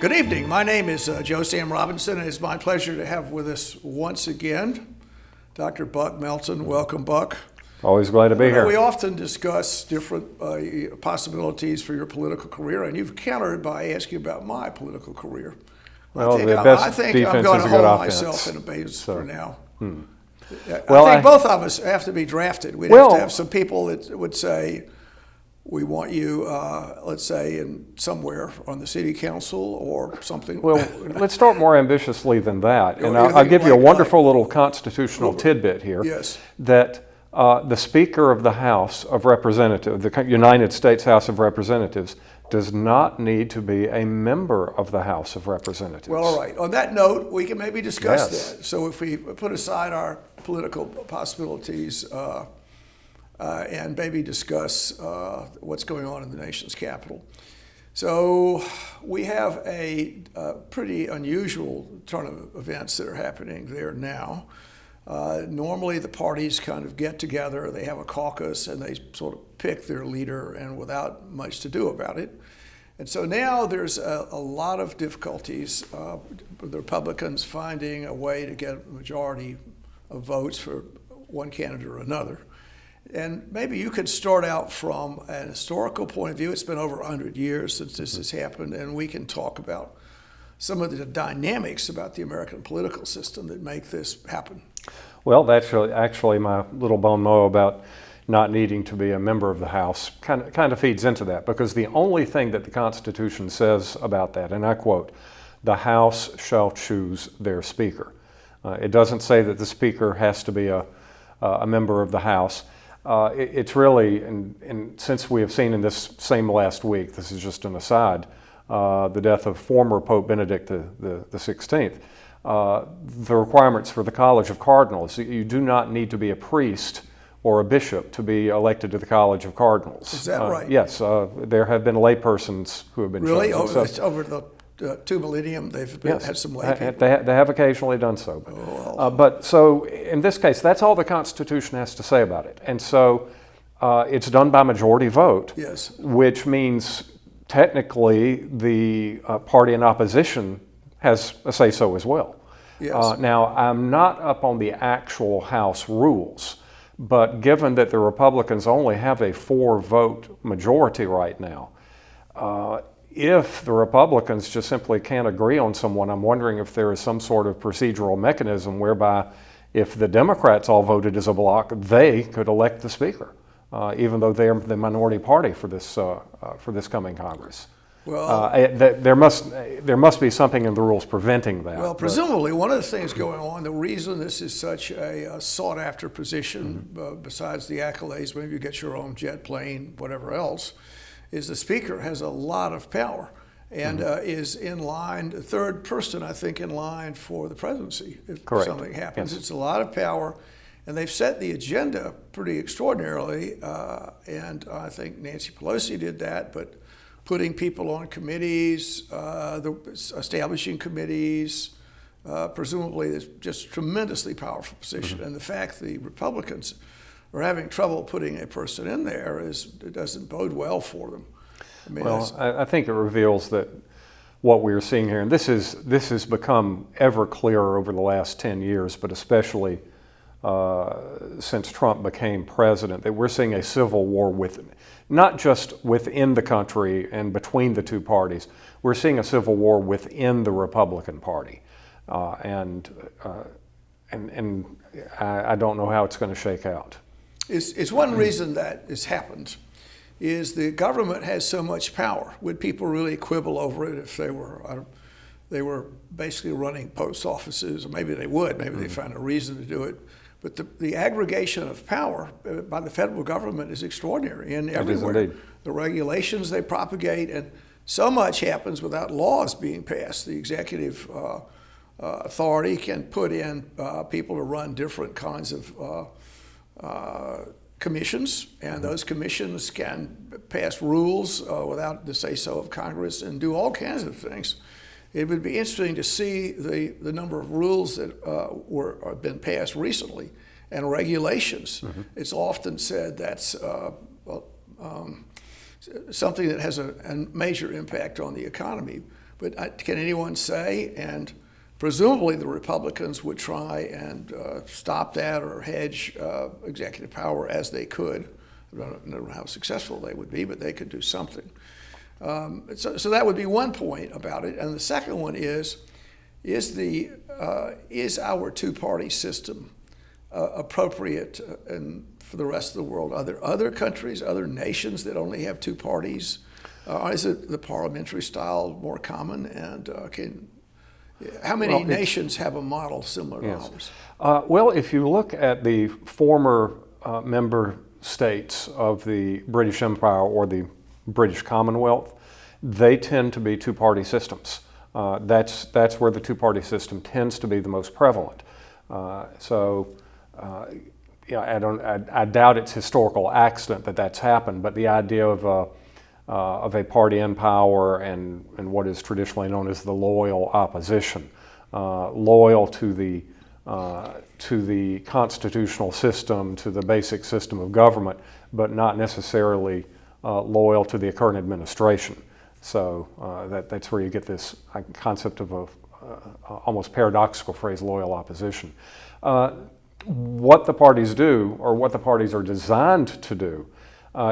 Good evening. My name is Joe Sam Robinson, and it's my pleasure to have with us once again Dr. Buck Melton. Welcome, Buck. Always glad to be here. We often discuss different possibilities for your political career, and you've countered by asking about my political career. Well, I think I'm going to hold myself in a base for now. I think both of us have to be drafted. We'd have to have some people that would say, we want you, let's say, in somewhere on the city council or something. Well, let's start more ambitiously than that. And I'll give you a wonderful little constitutional tidbit here. Yes. That the Speaker of the House of Representatives, the United States House of Representatives, does not need to be a member of the House of Representatives. Well, all right. On that note, we can maybe discuss that. So if we put aside our political possibilities and maybe discuss what's going on in the nation's capital. So we have a pretty unusual turn of events that are happening there now. Normally the parties kind of get together, they have a caucus, and they sort of pick their leader, and without much to do about it. And so now there's a lot of difficulties, the Republicans finding a way to get a majority of votes for one candidate or another. And maybe you could start out from an historical point of view. It's been over 100 years since this has happened, and we can talk about some of the dynamics about the American political system that make this happen. Well, that's actually my little bon mot about not needing to be a member of the House kind of feeds into that, because the only thing that the Constitution says about that, and I quote, "The House shall choose their Speaker." It doesn't say that the Speaker has to be a member of the House. It's really, and since we have seen in this same last week, this is just an aside, the death of former Pope Benedict the 16th, the requirements for the College of Cardinals, you do not need to be a priest or a bishop to be elected to the College of Cardinals. Is that right? Yes, there have been laypersons who have been really chosen. Over the 2 millennium, they've had some lay people. They have occasionally done so. But so in this case, that's all the Constitution has to say about it. And so it's done by majority vote, yes, which means technically the party in opposition has a say-so as well. Yes. Now, I'm not up on the actual House rules, but given that the Republicans only have a 4-vote majority right now, if the Republicans just simply can't agree on someone, I'm wondering if there is some sort of procedural mechanism whereby if the Democrats all voted as a bloc, they could elect the Speaker, even though they're the minority party for this coming Congress. Well, there must be something in the rules preventing that. Well, presumably one of the things going on, the reason this is such a sought-after position, besides the accolades, maybe you get your own jet plane, whatever else, is the Speaker has a lot of power and is in line, the third person, I think, in line for the presidency if Correct. Something happens. Yes. It's a lot of power, and they've set the agenda pretty extraordinarily, and I think Nancy Pelosi did that, but putting people on committees, establishing committees, presumably it's just a tremendously powerful position. And the fact the Republicans are having trouble putting a person in there it doesn't bode well for them. I mean, I think it reveals that what we're seeing here, and this has become ever clearer over the last 10 years, but especially since Trump became president, that we're seeing a civil war not just within the country and between the two parties. We're seeing a civil war within the Republican Party, and I don't know how it's going to shake out. It's one reason that this happened is the government has so much power. Would people really quibble over it if they were basically running post offices? Or maybe they would. Maybe they find a reason to do it. But the aggregation of power by the federal government is extraordinary and everywhere. It is indeed. The regulations they propagate, and so much happens without laws being passed. The executive authority can put in people to run different kinds of commissions, and those commissions can pass rules without the say-so of Congress and do all kinds of things. It would be interesting to see the number of rules that have been passed recently and regulations. Mm-hmm. It's often said that's something that has a major impact on the economy. But can anyone say, and presumably the Republicans would try and stop that or hedge executive power as they could. I don't know how successful they would be, but they could do something. So that would be one point about it. And the second one is our two-party system appropriate for the rest of the world? Are there other countries, other nations that only have two parties? Is it the parliamentary style more common? And how many nations have a model similar to ours? Well, if you look at the former member states of the British Empire or the British Commonwealth, they tend to be two-party systems. That's where the two-party system tends to be the most prevalent. I doubt it's historical accident that that's happened, but the idea of a party in power and what is traditionally known as the loyal opposition, loyal to the constitutional system, to the basic system of government, but not necessarily loyal to the current administration. So that's where you get this concept of a almost paradoxical phrase, loyal opposition. What the parties do, or what the parties are designed to do,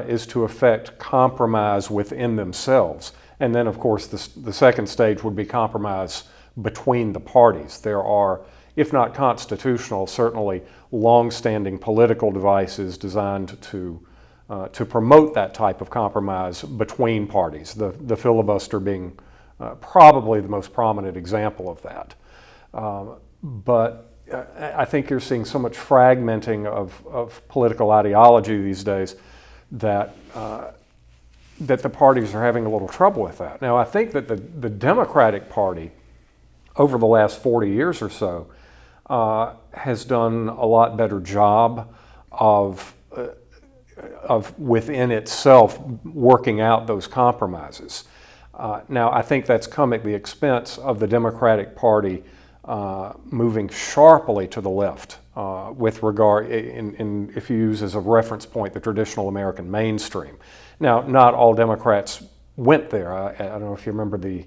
is to effect compromise within themselves. And then, of course, the second stage would be compromise between the parties. There are, if not constitutional, certainly long-standing political devices designed to promote that type of compromise between parties, the filibuster being probably the most prominent example of that. But I think you're seeing so much fragmenting of political ideology these days that the parties are having a little trouble with that. Now, I think that the Democratic Party, over the last 40 years or so, has done a lot better job of within itself working out those compromises. Now, I think that's come at the expense of the Democratic Party moving sharply to the left with regard, if you use as a reference point the traditional American mainstream. Now, not all Democrats went there. I don't know if you remember the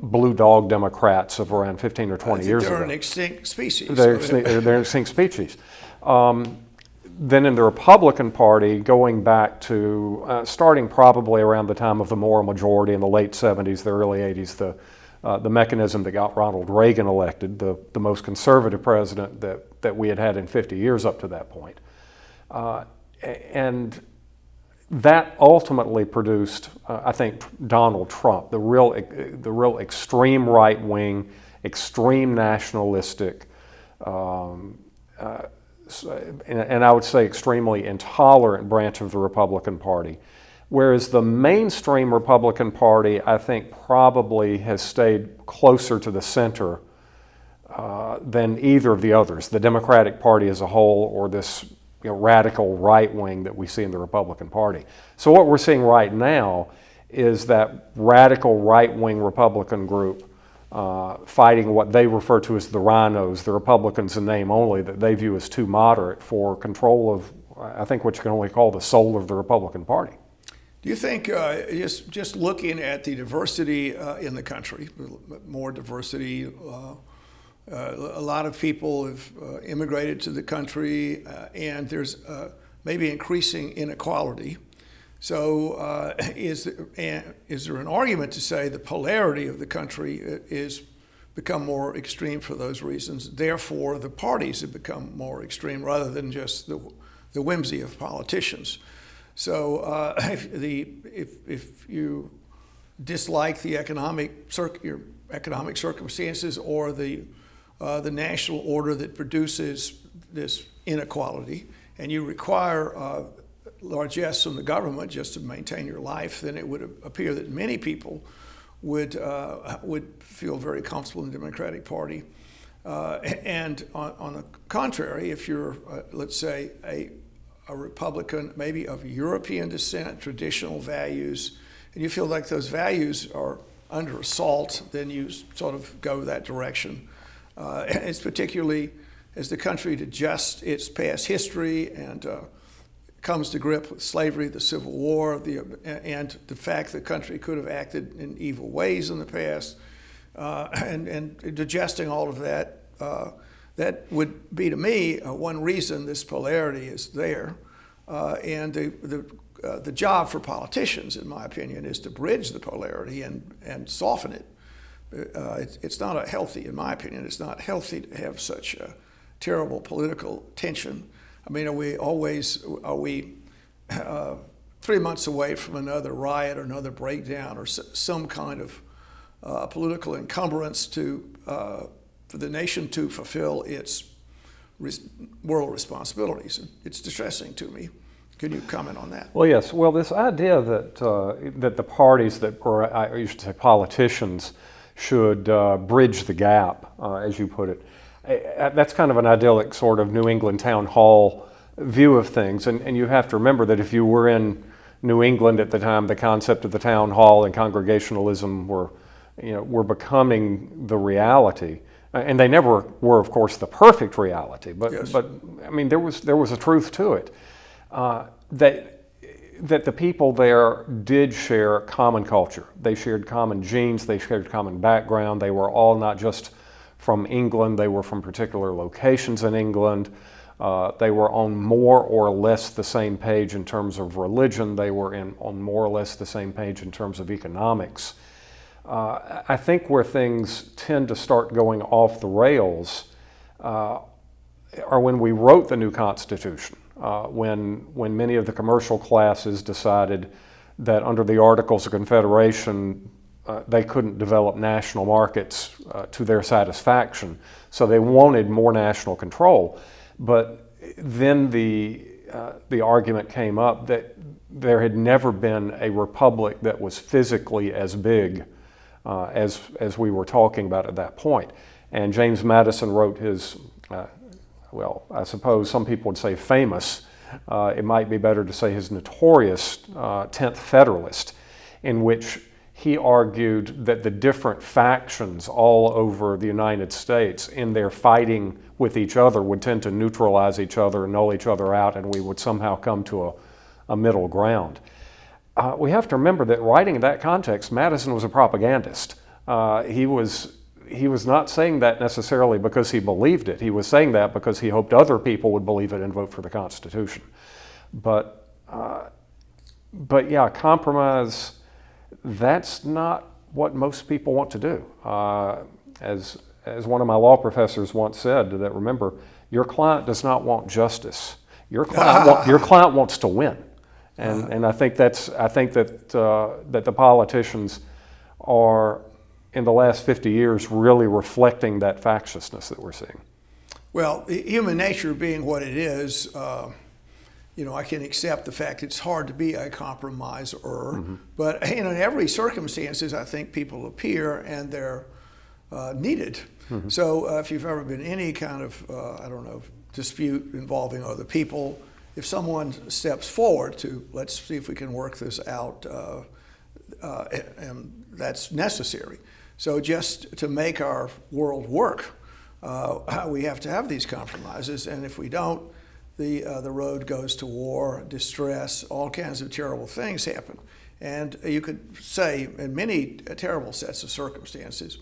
Blue Dog Democrats of around 15 or 20 years ago. They're an extinct species. They're an extinct species. Then in the Republican Party, going back to starting probably around the time of the moral majority in the late 70s, the early 80s, the mechanism that got Ronald Reagan elected, the most conservative president that we had had in 50 years up to that point. And that ultimately produced, I think, Donald Trump, the real extreme right-wing, extreme nationalistic, and I would say extremely intolerant branch of the Republican Party. Whereas the mainstream Republican Party, I think, probably has stayed closer to the center than either of the others, the Democratic Party as a whole or this radical right wing that we see in the Republican Party. So what we're seeing right now is that radical right wing Republican group fighting what they refer to as the rhinos, the Republicans in name only, that they view as too moderate for control of, I think, what you can only call the soul of the Republican Party. Do you think, just looking at the diversity in the country, more diversity, a lot of people have immigrated to the country, and there's maybe increasing inequality. So is there an argument to say the polarity of the country is become more extreme for those reasons? Therefore, the parties have become more extreme rather than just the whimsy of politicians. So if you dislike the your economic circumstances or the national order that produces this inequality, and you require largesse from the government just to maintain your life, then it would appear that many people would feel very comfortable in the Democratic Party. And on the contrary, if you're, let's say, a Republican, maybe of European descent, traditional values, and you feel like those values are under assault, then you sort of go that direction. It's particularly as the country digests its past history and comes to grip with slavery, the Civil War, and the fact the country could have acted in evil ways in the past, and digesting all of that, that would be to me one reason this polarity is there. And the job for politicians, in my opinion, is to bridge the polarity and soften it. It's not in my opinion, it's not healthy to have such a terrible political tension. I mean, are we 3 months away from another riot or another breakdown or some kind of political encumbrance for the nation to fulfill its moral responsibilities? It's distressing to me. Can you comment on that? Well, yes. Well, this idea that the parties or you should say politicians should bridge the gap, as you put it, that's kind of an idyllic sort of New England town hall view of things. And you have to remember that if you were in New England at the time, the concept of the town hall and congregationalism were becoming the reality. And they never were, of course, the perfect reality. But yes. but I mean, there was a truth to it. That the people there did share common culture. They shared common genes, they shared common background. They were all not just from England, they were from particular locations in England. They were on more or less the same page in terms of religion. They were on more or less the same page in terms of economics. I think where things tend to start going off the rails are when we wrote the new Constitution. When many of the commercial classes decided that under the Articles of Confederation they couldn't develop national markets to their satisfaction, so they wanted more national control. But then the argument came up that there had never been a republic that was physically as big as we were talking about at that point. And James Madison wrote his well, I suppose some people would say famous, it might be better to say his notorious 10th Federalist, in which he argued that the different factions all over the United States in their fighting with each other would tend to neutralize each other, null each other out, and we would somehow come to a middle ground. We have to remember that writing in that context, Madison was a propagandist. He was not saying that necessarily because he believed it. He was saying that because he hoped other people would believe it and vote for the Constitution. But yeah, compromise, that's not what most people want to do. As one of my law professors once said, that remember, your client does not want justice. Your client wants to win. And I think that the politicians are, in the last 50 years, really reflecting that factiousness that we're seeing. Well, human nature being what it is, I can accept the fact it's hard to be a compromiser, mm-hmm. But in every circumstances, I think people appear and they're needed. Mm-hmm. So if you've ever been in any kind of, dispute involving other people, if someone steps forward to, let's see if we can work this out, and that's necessary. So just to make our world work, we have to have these compromises, and if we don't, the road goes to war, distress, all kinds of terrible things happen. And you could say, in many terrible sets of circumstances,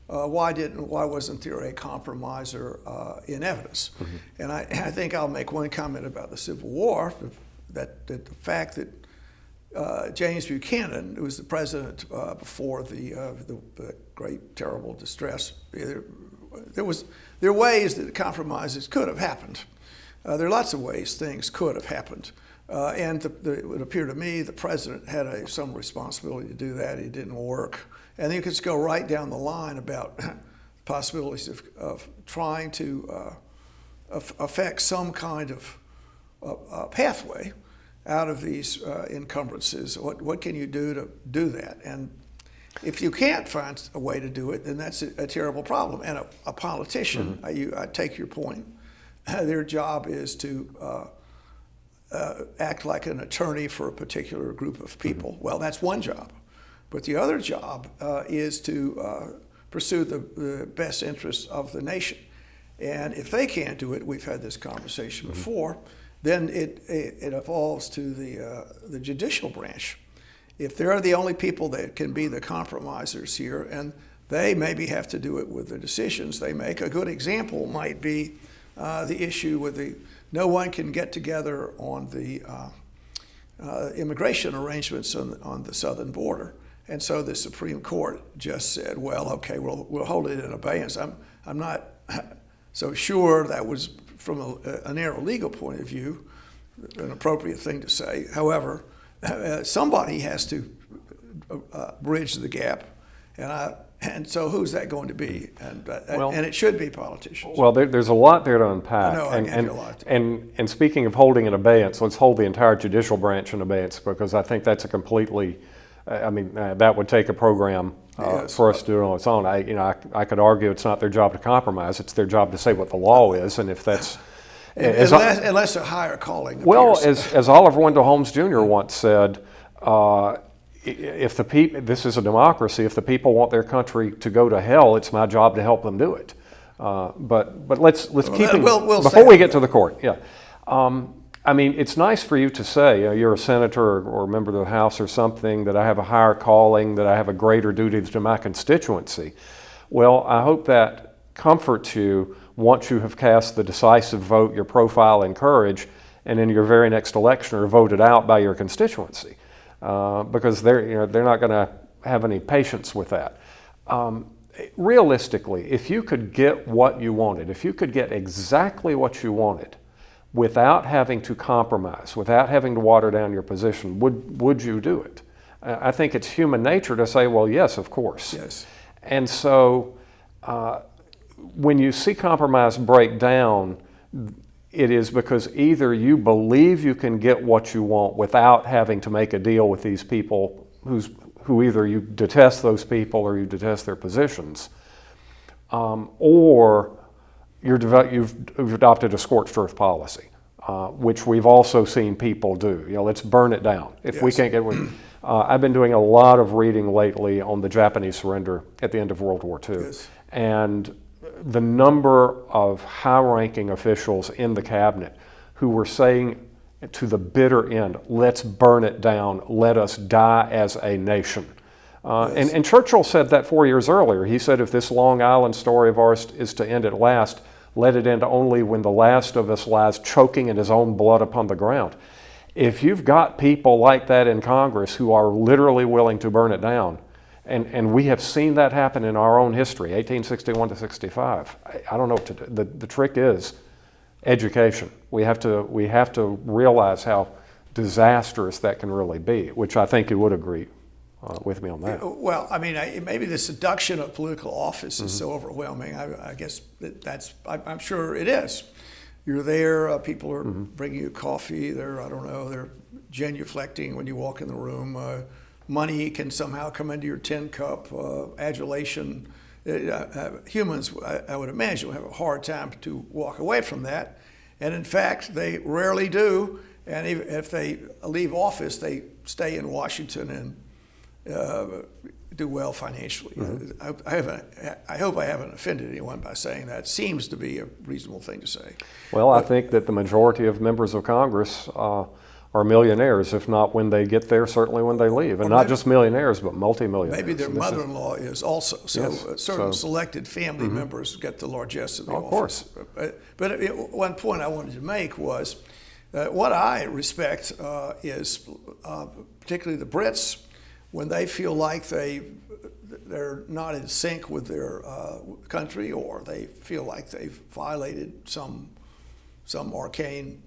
why wasn't there a compromiser in evidence? Mm-hmm. And I think I'll make one comment about the Civil War, that the fact that James Buchanan, who was the president before the great terrible distress, there are ways that compromises could have happened. There are lots of ways things could have happened. And it would appear to me the president had some responsibility to do that. It didn't work. And you could just go right down the line about possibilities of trying to affect some kind of pathway out of these encumbrances. What can you do to do that? And if you can't find a way to do it, then that's a terrible problem. And a politician, mm-hmm. I take your point, their job is to act like an attorney for a particular group of people. Mm-hmm. Well, that's one job. But the other job is to pursue the best interests of the nation. And if they can't do it, we've had this conversation mm-hmm. before, then it evolves to the judicial branch. If they're the only people that can be the compromisers here, and they maybe have to do it with the decisions they make. A good example might be the issue with no one can get together on the immigration arrangements on the southern border. And so the Supreme Court just said, well, okay, we'll hold it in abeyance. I'm not so sure that was, from a narrow legal point of view, an appropriate thing to say. However, somebody has to bridge the gap, and so who's that going to be? And it should be politicians. Well, there's a lot there to unpack. I know, I gave you a lot. And speaking of holding in abeyance, let's hold the entire judicial branch in abeyance, because I think that's a completely, that would take a program Yes. for us to do it on its own. I could argue it's not their job to compromise; it's their job to say what the law is, and if that's Unless a higher calling. Well, appears. as Oliver Wendell Holmes Jr. once said, if the this is a democracy. If the people want their country to go to hell, it's my job to help them do it. But let's keep it before we get to the court. Yeah, it's nice for you to say you're a senator or a member of the House or something, that I have a higher calling, that I have a greater duty to my constituency. Well, I hope that comforts you once you have cast the decisive vote your profile encouraged, and in your very next election are voted out by your constituency, because they're not going to have any patience with that. Realistically, if you could get what you wanted, if you could get exactly what you wanted without having to compromise, without having to water down your position, would you do it? I think it's human nature to say, well, yes, of course. Yes. And so when you see compromise break down, it is because either you believe you can get what you want without having to make a deal with these people who either you detest those people or you detest their positions, or you've adopted a scorched earth policy, which we've also seen people do. Let's burn it down. If we can't get I've been doing a lot of reading lately on the Japanese surrender at the end of World War II. Yes. And the number of high-ranking officials in the cabinet who were saying to the bitter end, let's burn it down, let us die as a nation. Yes. And Churchill said that 4 years earlier. He said, if this Long Island story of ours is to end at last, let it end only when the last of us lies choking in his own blood upon the ground. If you've got people like that in Congress who are literally willing to burn it down, and we have seen that happen in our own history, 1861 to 65. I don't know what to do. The trick is education. We have to realize how disastrous that can really be, which I think you would agree with me on that. Well, maybe the seduction of political office is so overwhelming. I guess I'm sure it is. You're there, people are bringing you coffee, they're genuflecting when you walk in the room. Money can somehow come into your tin cup, adulation. Humans, I would imagine, will have a hard time to walk away from that. And in fact, they rarely do. And even if they leave office, they stay in Washington and do well financially. I hope I haven't offended anyone by saying that. Seems to be a reasonable thing to say. Well, I think that the majority of members of Congress are millionaires, if not when they get there, certainly when they leave. And not just millionaires, but multimillionaires. Maybe their mother-in-law is also. So Yes. certain selected family members get the largesse of the office. Of course. But one point I wanted to make was what I respect is particularly the Brits, when they feel like they're not in sync with their country, or they feel like they've violated some arcane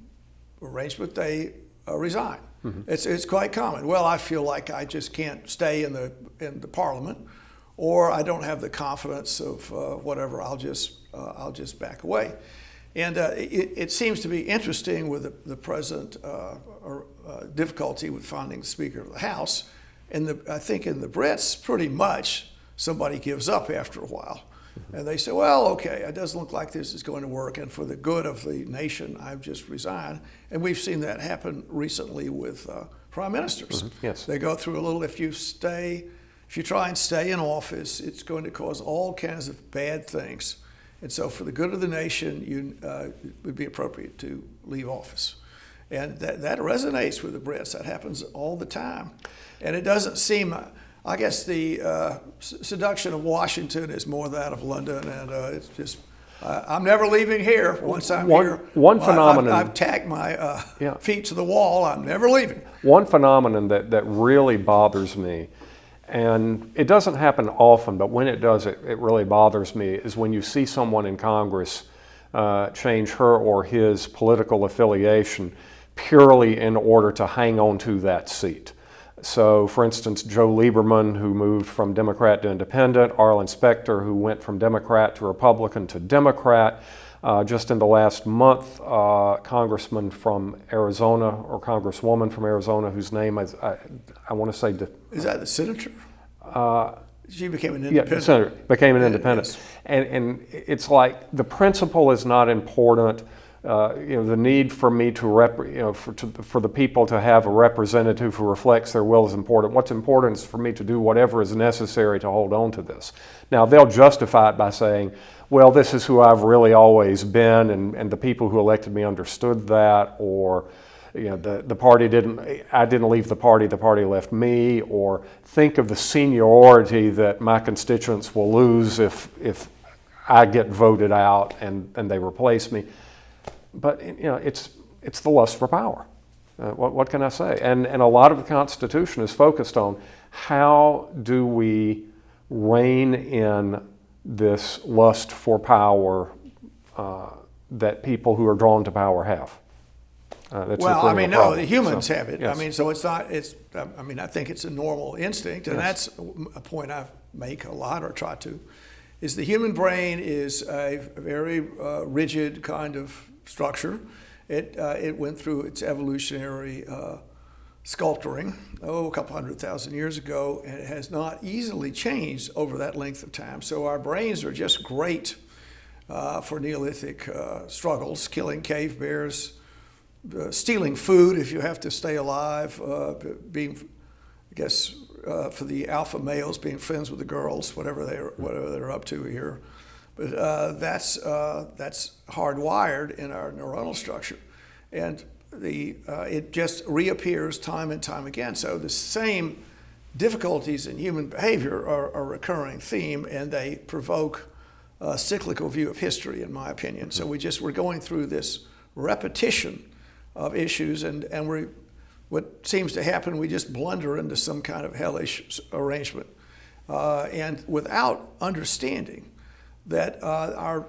arrangement, they resign. It's quite common. Well, I feel like I just can't stay in the Parliament, or I don't have the confidence of whatever. I'll just back away. And it seems to be interesting with the present difficulty with finding the Speaker of the House. I think in the Brits, pretty much somebody gives up after a while. And they say, well, okay, it doesn't look like this is going to work, and for the good of the nation, I've just resigned. And we've seen that happen recently with prime ministers. Yes. They go through a little, if you try and stay in office, it's going to cause all kinds of bad things. And so for the good of the nation, it would be appropriate to leave office. And that resonates with the Brits. That happens all the time. And it doesn't seem, I guess the seduction of Washington is more that of London, and it's just, I'm never leaving here. Once I'm here, one phenomenon, I've tacked my feet to the wall. I'm never leaving. One phenomenon that really bothers me, and it doesn't happen often, but when it does, it really bothers me, is when you see someone in Congress change her or his political affiliation purely in order to hang on to that seat. So, for instance, Joe Lieberman, who moved from Democrat to Independent, Arlen Specter, who went from Democrat to Republican to Democrat. Just in the last month, Congressman from Arizona, or Congresswoman from Arizona, whose name is, I want to say... Is that the senator? She became an independent. Yeah, senator, became an independent. Yes. And it's like the principle is not important. The need for me to for the people to have a representative who reflects their will is important. What's important is for me to do whatever is necessary to hold on to this. Now, they'll justify it by saying, well, this is who I've really always been, and the people who elected me understood that, or the party I didn't leave the party left me, or think of the seniority that my constituents will lose if I get voted out and they replace me. But it's the lust for power. What can I say? And a lot of the Constitution is focused on how do we rein in this lust for power that people who are drawn to power have. The humans have it. Yes. I mean, so it's not. I think it's a normal instinct, and Yes. that's a point I make a lot or try to. Is the human brain is a very rigid kind of structure. It went through its evolutionary sculpturing a couple 100,000 years ago, and it has not easily changed over that length of time. So our brains are just great for Neolithic struggles, killing cave bears, stealing food if you have to stay alive, for the alpha males, being friends with the girls, whatever they're up to here. But that's hardwired in our neuronal structure, and it just reappears time and time again. So the same difficulties in human behavior are a recurring theme, and they provoke a cyclical view of history, in my opinion. So we're going through this repetition of issues, and what seems to happen, we just blunder into some kind of hellish arrangement, and without understanding that our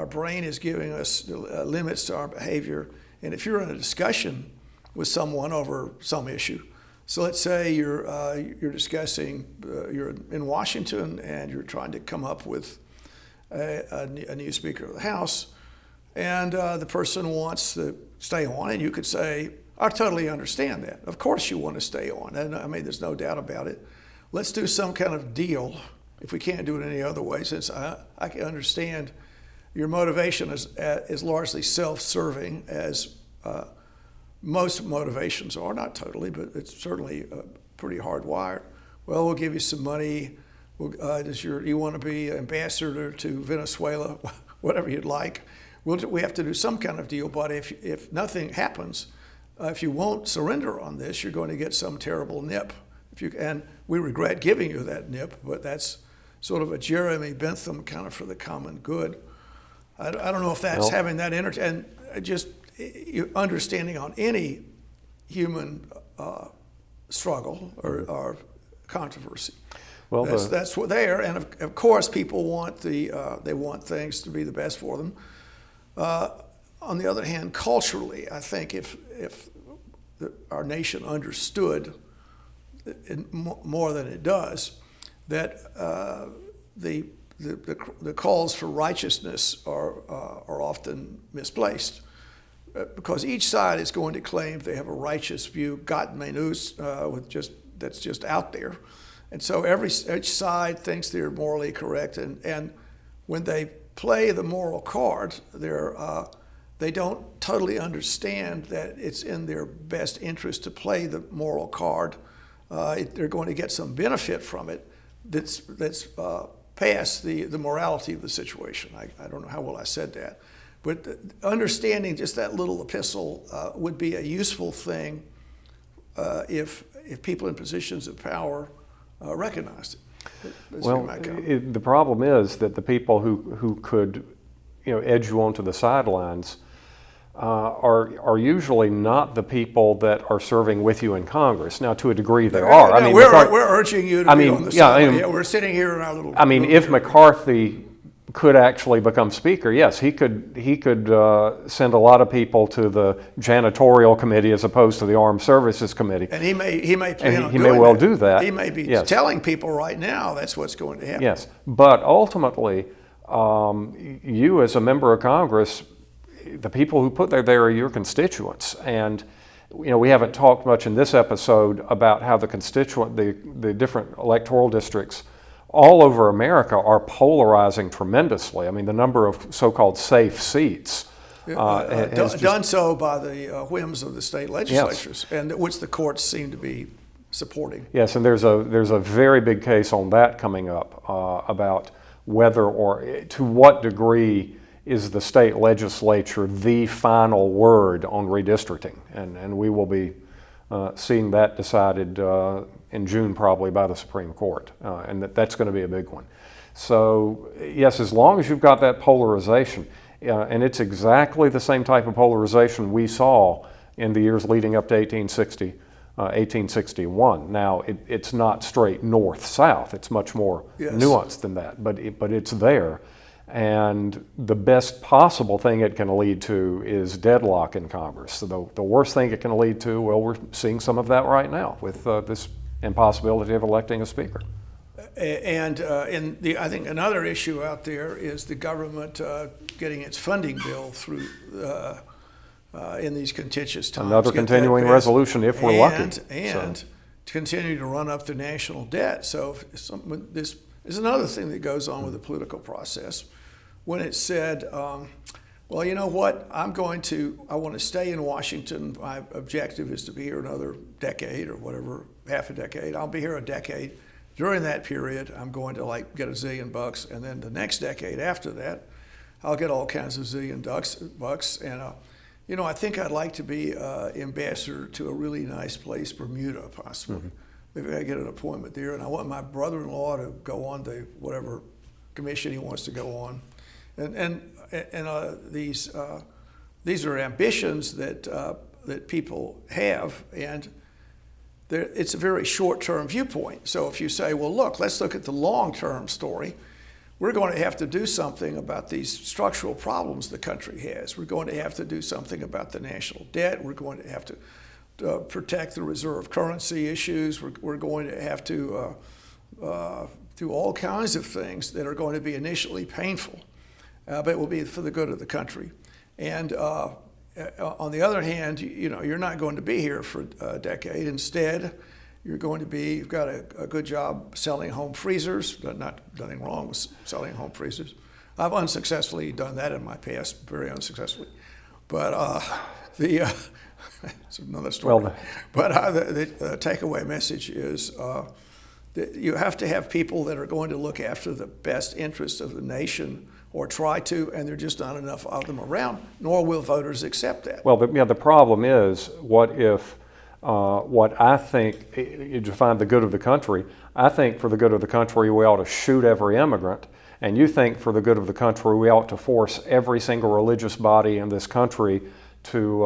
brain is giving us limits to our behavior. And if you're in a discussion with someone over some issue, so let's say you're discussing, you're in Washington and you're trying to come up with a new Speaker of the House, and the person wants to stay on, and you could say, I totally understand that. Of course you want to stay on, and I mean, there's no doubt about it. Let's do some kind of deal, if we can't do it any other way, since I can understand your motivation is largely self-serving, as most motivations are, not totally, but it's certainly pretty hardwired. Well, we'll give you some money. You want to be ambassador to Venezuela, whatever you'd like. We have to do some kind of deal, but if nothing happens, if you won't surrender on this, you're going to get some terrible nip. And we regret giving you that nip, but that's sort of a Jeremy Bentham kind of for the common good. I don't know if that's having that energy, and just understanding on any human struggle or controversy. Well, that's what they are, and of course, people want they want things to be the best for them. On the other hand, culturally, I think if our nation understood more than it does, that the calls for righteousness are often misplaced, because each side is going to claim they have a righteous view, Gott menus, that's just out there, and so each side thinks they're morally correct, and when they play the moral card, they don't totally understand that it's in their best interest to play the moral card. They're going to get some benefit from it that's past the morality of the situation. I don't know how well I said that. But understanding just that little epistle would be a useful thing if people in positions of power recognized it. Well, the problem is that the people who could, edge you onto the sidelines are usually not the people that are serving with you in Congress. Now, to a degree, they are. I mean, we're urging you to be on the side. We're sitting here in our little. I mean, if McCarthy could actually become Speaker, yes, he could send a lot of people to the janitorial committee as opposed to the Armed Services Committee. And he may plan on he may well do that. He may be telling people right now that's what's going to happen. Yes, but ultimately, you as a member of Congress, the people who put there are your constituents, and we haven't talked much in this episode about how the different electoral districts all over America are polarizing tremendously. I mean, the number of so-called safe seats done so by the whims of the state legislatures, yes, and which the courts seem to be supporting. Yes, and there's a very big case on that coming up about whether or to what degree is the state legislature the final word on redistricting, and we will be seeing that decided in June probably by the Supreme Court, and that's going to be a big one. So yes, as long as you've got that polarization, and it's exactly the same type of polarization we saw in the years leading up to 1861. Now, it's not straight north-south. It's much more nuanced than that, but it's there. And the best possible thing it can lead to is deadlock in Congress. So the worst thing it can lead to, well, we're seeing some of that right now with this impossibility of electing a speaker. And I think another issue out there is the government getting its funding bill through in these contentious times. Another continuing resolution if we're lucky. And continue to run up the national debt. So this is another thing that goes on with the political process. When it said, well, you know what, I want to stay in Washington. My objective is to be here another decade or whatever, half a decade. I'll be here a decade. During that period, I'm going to get $1 zillion, and then the next decade after that, I'll get all kinds of $1 zillion bucks. And I think I'd like to be ambassador to a really nice place, Bermuda, possibly. Mm-hmm. Maybe I get an appointment there, and I want my brother-in-law to go on to whatever commission he wants to go on. And these are ambitions that people have, and it's a very short-term viewpoint. So if you say, well, let's look at the long-term story, we're going to have to do something about these structural problems the country has. We're going to have to do something about the national debt. We're going to have to protect the reserve currency issues. We're going to have to do all kinds of things that are going to be initially painful, but it will be for the good of the country. And on the other hand, you're not going to be here for a decade. Instead, you've got a good job selling home freezers. Nothing wrong with selling home freezers. I've unsuccessfully done that in my past, very unsuccessfully. But it's another story. Well, but the takeaway message is that you have to have people that are going to look after the best interests of the nation, or try to, and there are just not enough of them around, nor will voters accept that. Well, the problem is, what if what I think, you define the good of the country, I think for the good of the country we ought to shoot every immigrant, and you think for the good of the country we ought to force every single religious body in this country to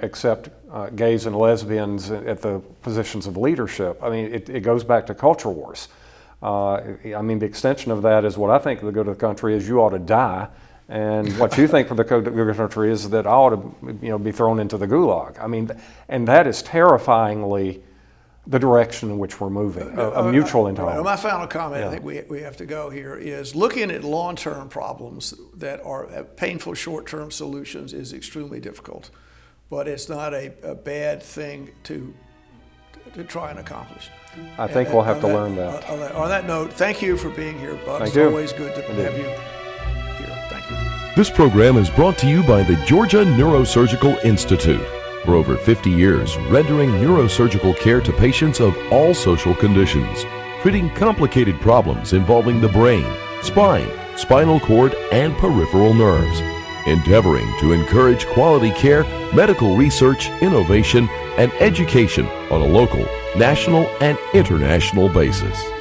accept gays and lesbians at the positions of leadership. I mean, it goes back to culture wars. The extension of that is what I think the good of the country is you ought to die, and what you think for the good of the country is that I ought to be thrown into the gulag. And that is terrifyingly the direction in which we're moving, a mutual intolerance. My final comment, I think we have to go here, is looking at long-term problems that are painful short-term solutions is extremely difficult, but it's not a bad thing to try and accomplish. I think we'll have to learn that. On that note, thank you for being here, Buck. Thank it's you. Always good to have you here. Thank you. This program is brought to you by the Georgia Neurosurgical Institute. For over 50 years, rendering neurosurgical care to patients of all social conditions, treating complicated problems involving the brain, spine, spinal cord, and peripheral nerves, endeavoring to encourage quality care, medical research, innovation, and education on a local, national, and international basis.